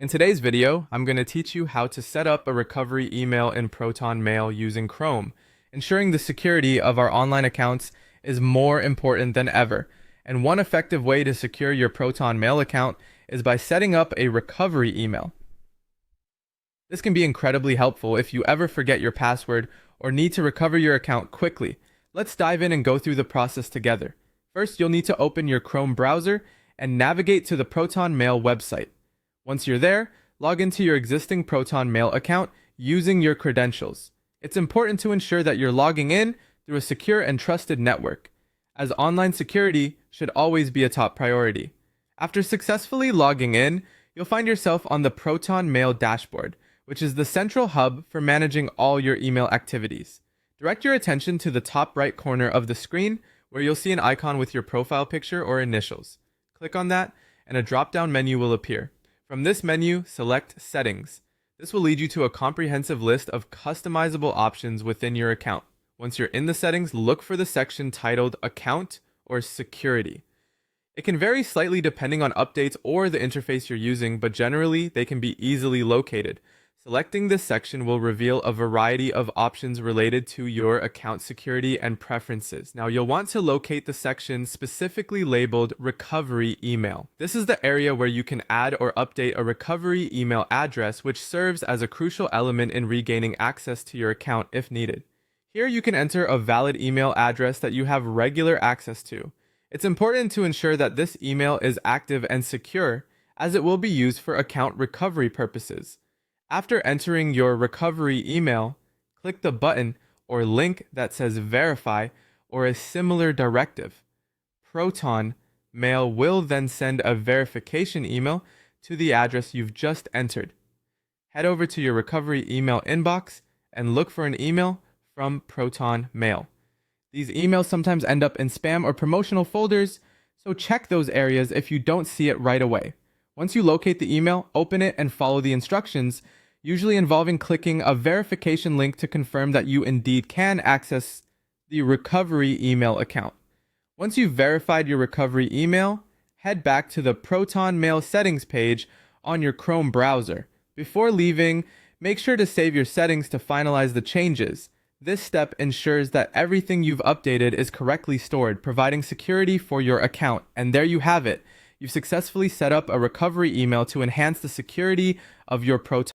In today's video, I'm going to teach you how to set up a recovery email in Proton Mail using Chrome. Ensuring the security of our online accounts is more important than ever, and one effective way to secure your Proton Mail account is by setting up a recovery email. This can be incredibly helpful if you ever forget your password or need to recover your account quickly. Let's dive in and go through the process together. First, you'll need to open your Chrome browser and navigate to the Proton Mail website. Once you're there, log into your existing Proton Mail account using your credentials. It's important to ensure that you're logging in through a secure and trusted network, as online security should always be a top priority. After successfully logging in, you'll find yourself on the Proton Mail dashboard, which is the central hub for managing all your email activities. Direct your attention to the top right corner of the screen, where you'll see an icon with your profile picture or initials. Click on that, and a drop-down menu will appear. From this menu, select Settings. This will lead you to a comprehensive list of customizable options within your account. Once you're in the settings, look for the section titled Account or Security. It can vary slightly depending on updates or the interface you're using, but generally they can be easily located. Selecting this section will reveal a variety of options related to your account security and preferences. Now, you'll want to locate the section specifically labeled Recovery Email. This is the area where you can add or update a recovery email address, which serves as a crucial element in regaining access to your account if needed. Here you can enter a valid email address that you have regular access to. It's important to ensure that this email is active and secure, as it will be used for account recovery purposes. After entering your recovery email, click the button or link that says Verify or a similar directive. Proton Mail will then send a verification email to the address you've just entered. Head over to your recovery email inbox and look for an email from Proton Mail. These emails sometimes end up in spam or promotional folders, so check those areas if you don't see it right away. Once you locate the email, open it and follow the instructions, usually involving clicking a verification link to confirm that you indeed can access the recovery email account. Once you've verified your recovery email, head back to the Proton Mail settings page on your Chrome browser. Before leaving, make sure to save your settings to finalize the changes. This step ensures that everything you've updated is correctly stored, providing security for your account. And there you have it. You've successfully set up a recovery email to enhance the security of your Proton